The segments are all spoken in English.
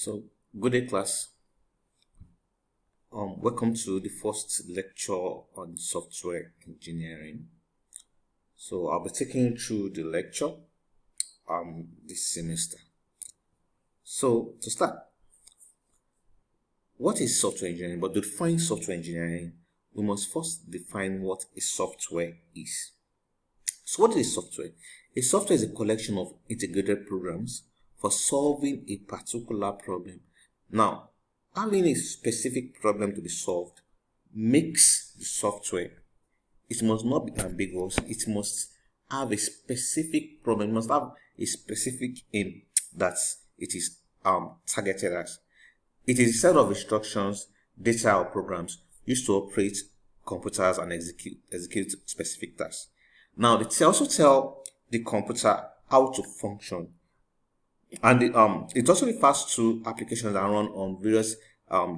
So, good day, class. Welcome to the first lecture on software engineering. So, I'll be taking you through the lecture this semester. So, to start, what is software engineering? But to define software engineering, we must first define what a software is. So, what is software? A software is a collection of integrated programs for solving a particular problem. Now, having a specific problem to be solved makes the software, it must not be ambiguous, it must have a specific problem, it must have a specific aim that it is targeted as. It is a set of instructions, data, or programs used to operate computers and execute specific tasks. Now, they also tell the computer how to function, and it also refers to applications that run on various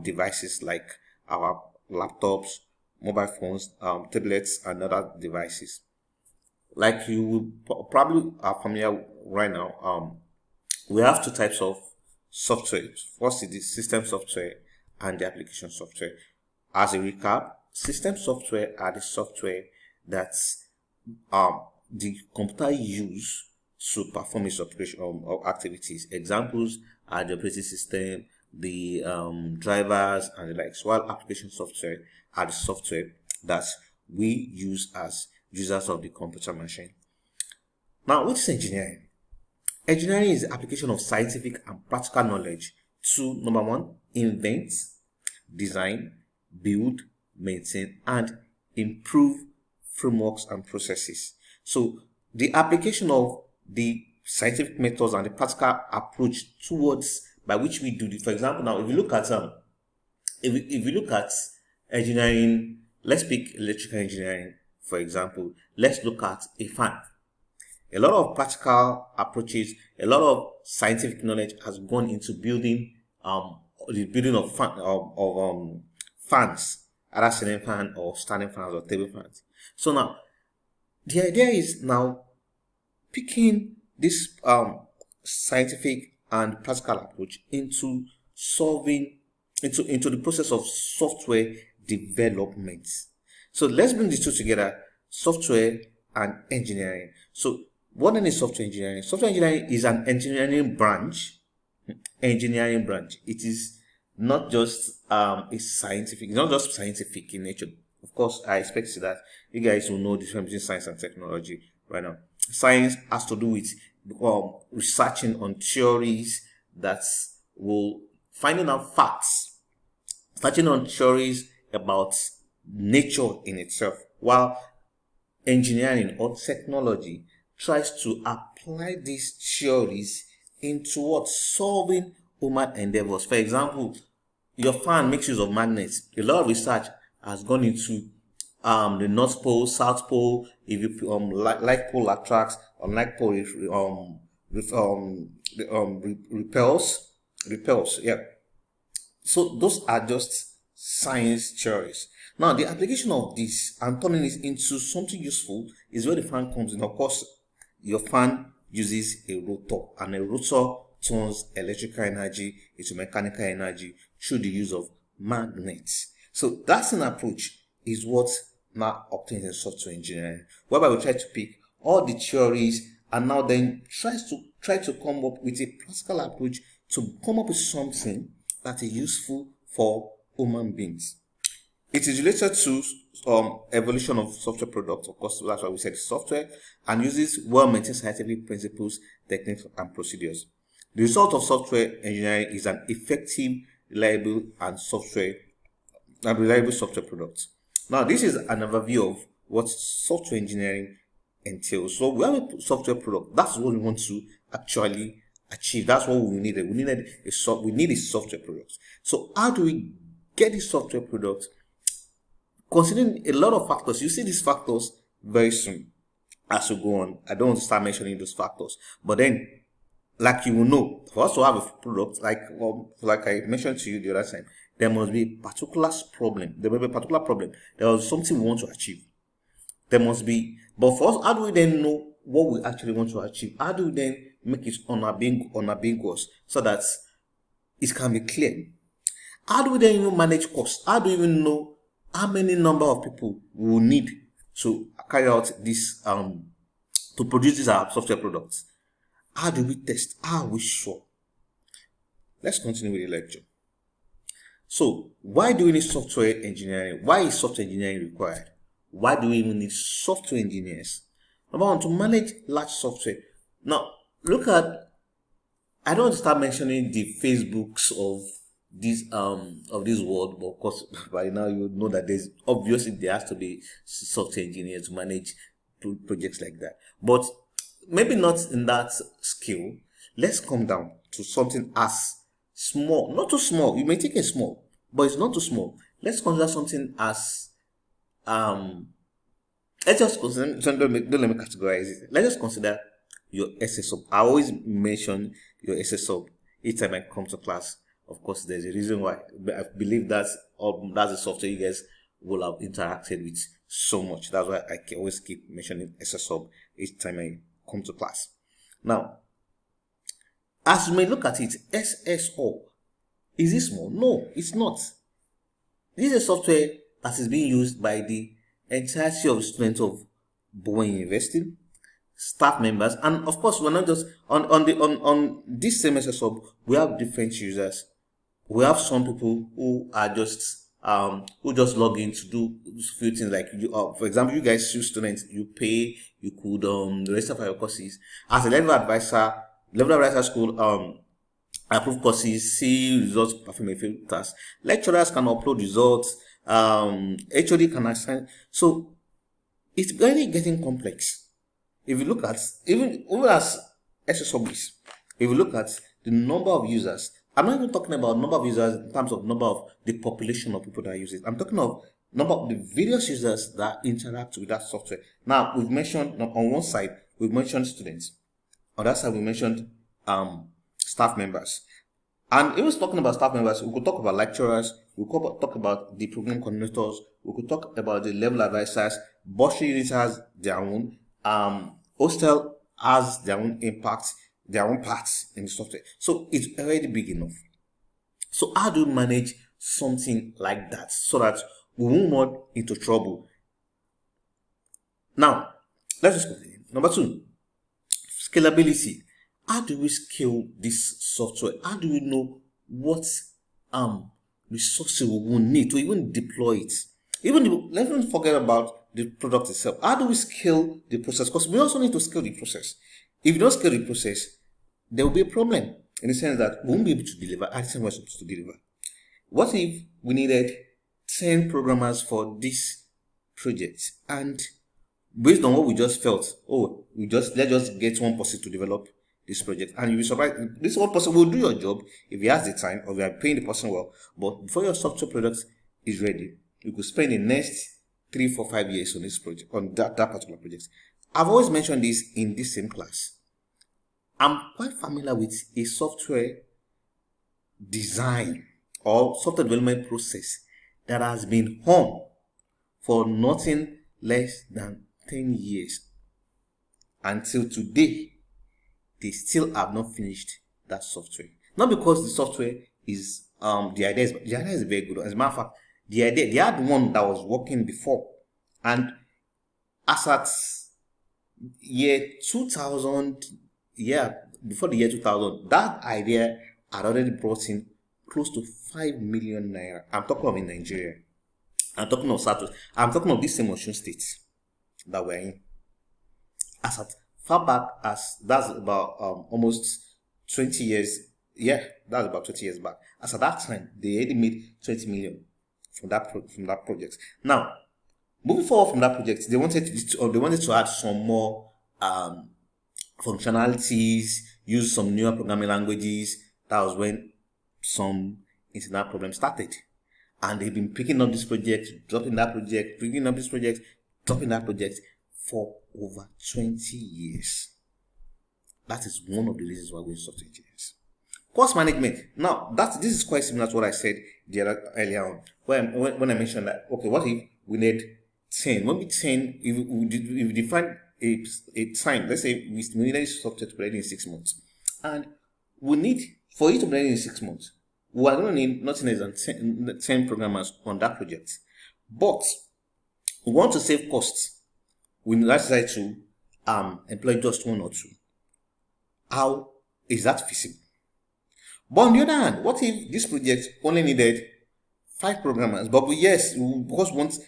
devices like our laptops, mobile phones, tablets, and other devices. Like you probably are familiar right now, we have two types of software. First is the system software and the application software. As a recap, system software are the software that the computer use to perform its operation or activities. Examples are the operating system, the drivers, and the likes. While application software are the software that we use as users of the computer machine. Now, what is engineering? Engineering is the application of scientific and practical knowledge to, number one, invent, design, build, maintain, and improve frameworks and processes. So the application of the scientific methods and the practical approach towards by which we do it. For example, now if you look at if you look at engineering, let's pick electrical engineering, for example. Let's look at a fan. A lot of practical approaches, a lot of scientific knowledge has gone into building the building of fans, either ceiling fan or standing fans or table fans. So now the idea is now picking this scientific and practical approach into solving into the process of software development. So let's bring these two together, software and engineering. So what then is software engineering? Software engineering is an engineering branch. It is not just it's not just scientific in nature. Of course, I expect that you guys will know the difference between science and technology right now. Science has to do with researching on theories that will finding out facts, searching on theories about nature in itself, while engineering or technology tries to apply these theories into what solving human endeavors. For example, your fan makes use of magnets. A lot of research has gone into the North Pole, South Pole. If you like pole attracts, unlike pole repels. Yeah. So those are just science theories. Now the application of this and turning it into something useful is where the fan comes in. Of course, your fan uses a rotor, and a rotor turns electrical energy into mechanical energy through the use of magnets. So that's an approach is what now obtains in software engineering, whereby we try to pick all the theories and now then try to come up with a practical approach to come up with something that is useful for human beings. It is related to evolution of software products. Of course, that's why we said software, and uses well-maintained scientific principles, techniques, and procedures. The result of software engineering is an effective, reliable software product. Now, this is an overview of what software engineering entails. So, we have a software product. That's what we want to actually achieve. That's what we needed. We need a software product. So, how do we get this software product? Considering a lot of factors, you see these factors very soon as we go on. I don't want to start mentioning those factors, but then, like you will know, for us to have a product, like I mentioned to you the other time, there must be a particular problem. There will be a particular problem. There is something we want to achieve. There must be, but for us, how do we then know what we actually want to achieve? How do we then make it unambiguous so that it can be clear. How do we then even manage costs? How do we even know how many number of people we will need to carry out this to produce these our software products? How do we test? How are we sure? Let's continue with the lecture. So, why do we need software engineering? Why is software engineering required? Why do we even need software engineers? Number one, to manage large software. Now, look at, I don't want to start mentioning the Facebooks of this world, but of course by now you know that there has to be software engineers to manage projects like that. But maybe not in that scale. Let's come down to something as small, not too small. You may think it's small, but it's not too small. Let's consider something as let's just consider, don't let me categorize it. Let's just consider your SSO. I always mention your SSO each time I come to class. Of course, there's a reason why. I believe that's the software you guys will have interacted with so much. That's why I always keep mentioning SSO each time I come to class. Now, as you may look at it, SSO, is it small? No, it's not. This is a software that is being used by the entirety of the students of Bowen University, staff members, and of course we're not just on this same SSO, we have different users. We have some people who are just log in to do a few things like you. For example, you guys, you students, you pay, you could register your courses as a level advisor school. Approve courses, see results, perform a few tasks. Lecturers can upload results. HOD can assign. So it's really getting complex. If you look at even as SSOBs, if you look at the number of users, I'm not even talking about number of users in terms of number of the population of people that use it. I'm talking of number of the various users that interact with that software. Now, we've mentioned on one side, we've mentioned students. On that side, we mentioned staff members. And even talking about staff members, we could talk about lecturers, we could talk about the program coordinators, we could talk about the level advisors. Bursary units has their own, hostel has their own impact, their own parts in the software. So it's already big enough. So how do you manage something like that so that we won't run into trouble? Now, let's just continue. Number two, scalability. How do we scale this software? How do we know what resources we will need to even deploy it? Let's not forget about the product itself. How do we scale the process? Because we also need to scale the process. If you don't scale the process, there will be a problem in the sense that we won't be able to deliver at the time we're supposed to deliver. What if we needed 10 programmers for this project, and based on what we just felt, let's just get one person to develop this project, and you'll be surprised, this one person will do your job if he has the time or we are paying the person well. But before your software product is ready, you could spend the next 3, 4, 5 years on this project, on that particular project. I've always mentioned this in this same class. I'm quite familiar with a software design or software development process that has been on for nothing less than 10 years. Until today, they still have not finished that software. Not because the software is the idea is very good. As a matter of fact, they had one that was working before, and as at year 2000, before the year 2000, that idea had already brought in close to 5 million naira. I'm talking of in Nigeria. I'm talking of South. I'm talking of this same Osun State that we're in. As at far back as that's about almost 20 years. Yeah, that's about 20 years back. As at that time, they already made 20 million from that project. Now, moving forward from that project, they wanted to add some more functionalities, use some newer programming languages. That was when some internet problems started. And they've been picking up this project, dropping that project, picking up this project, dropping that project for over 20 years. That is one of the reasons why we're software engineers. Course management. Now, this is quite similar to what I said earlier on. When I mentioned that, okay, what if we need 10? When we 10, if we define a time, let's say we need this software to be ready in 6 months. And we need, for it to be ready in 6 months, we are going to need nothing less than 10 programmers on that project. But we want to save costs. We decide to employ just one or two. How is that feasible? But on the other hand, what if this project only needed 5 programmers? But yes, because once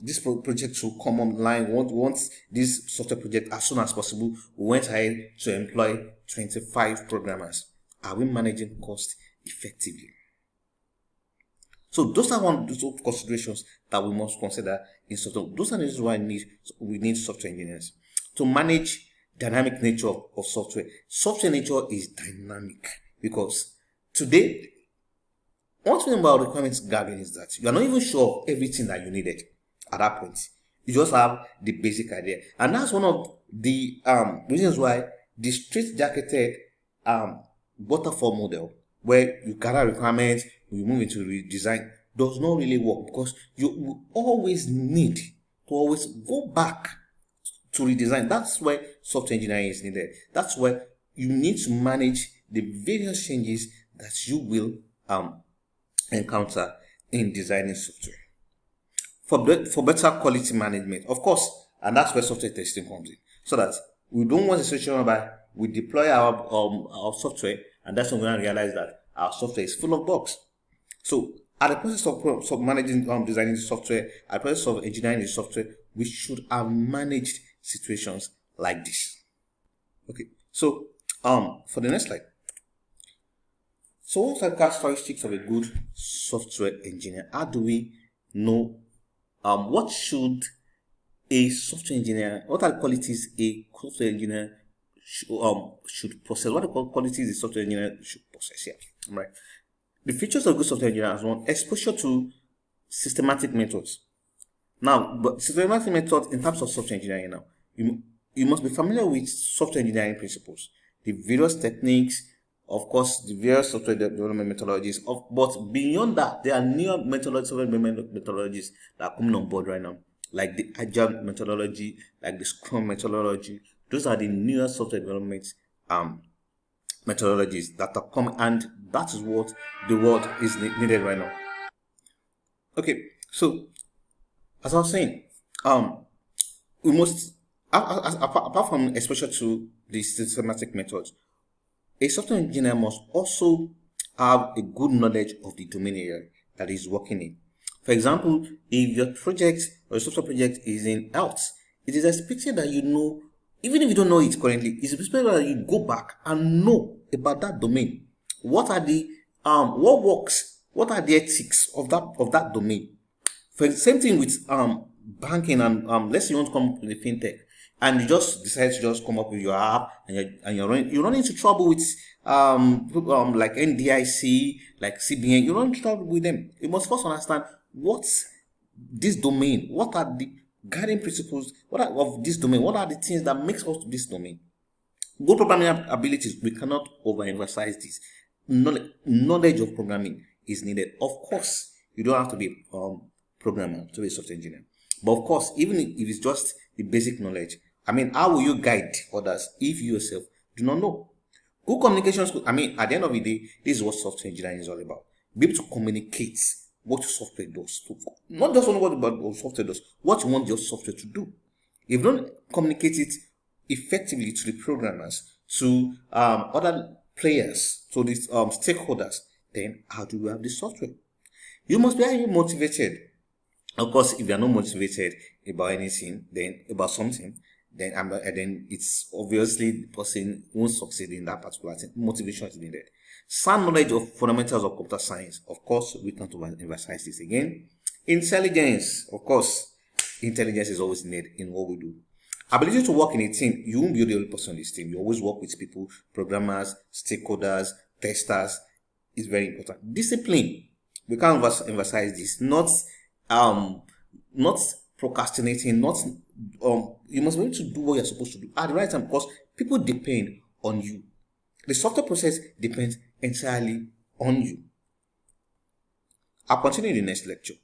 this project to come online, once this software project as soon as possible, we went ahead to employ 25 programmers. Are we managing cost effectively? So those are one of the considerations that we must consider in software. Those are the reasons why we need software engineers to manage dynamic nature of software. Software nature is dynamic because today, one thing about requirements gathering is that you are not even sure of everything that you needed at that point. You just have the basic idea, and that's one of the reasons why the straight-jacketed waterfall model, where you gather requirements, you move into redesign, does not really work, because you always need to always go back to redesign. That's where software engineering is needed. That's where you need to manage the various changes that you will encounter in designing software for better quality management, of course. And that's where software testing comes in, so that we don't want a situation whereby we deploy our software and that's when we realize that our software is full of bugs. So at the process of managing designing the software, at the process of engineering the software, we should have managed situations like this. Okay, so for the next slide. So what are the characteristics of a good software engineer? How do we know what should a software engineer, what are the qualities a software engineer should possess? What are the qualities a software engineer should possess? Yeah, right. The features of a good software engineer is one, exposure to systematic methods. Now, but systematic methods in terms of software engineering, now you must be familiar with software engineering principles, the various techniques, of course, the various software development methodologies. But beyond that, there are new software development methodologies that are coming on board right now, like the Agile methodology, like the Scrum methodology. Those are the newer software development methodologies that are coming, and that is what the world is needed right now. Okay, so as I was saying, we must, apart from exposure to the systematic methods, a software engineer must also have a good knowledge of the domain area that he's working in. For example, if your project or your software project is in health, it is expected that you know, even if you don't know it currently, it's expected that you go back and know about that domain. What are the what works? What are the ethics of that domain? For the same thing with banking and let's say you want to come up with a fintech, and you just decide to just come up with your app, and you run into trouble with like NDIC, like CBN. You run into trouble with them. You must first understand what's this domain. What are the guiding principles? Of this domain? What are the things that makes us this domain? Good programming abilities. We cannot overemphasize this. Knowledge of programming is needed. Of course, you don't have to be programmer to be a software engineer, but of course, even if it's just the basic knowledge, I mean, how will you guide others if you yourself do not know? Good communication skills. I mean, at the end of the day, this is what software engineering is all about. Be able to communicate what your software does. Not just what software does, what you want your software to do. If you don't communicate it effectively to the programmers, to other players, to the stakeholders, then how do you have the software? You must be highly motivated. Of course, if you are not motivated about anything, then about something, then it's obviously the person won't succeed in that particular thing. Motivation is needed. Sound knowledge of fundamentals of computer science. Of course, we can't emphasize this again. Intelligence. Of course, intelligence is always needed in what we do. Ability to work in a team. You won't be the only person on this team. You always work with people, programmers, stakeholders, testers. It's very important. Discipline. We can't emphasize this. Not procrastinating, you must be able to do what you're supposed to do at the right time, because people depend on you. The software process depends entirely on you. I'll continue in the next lecture.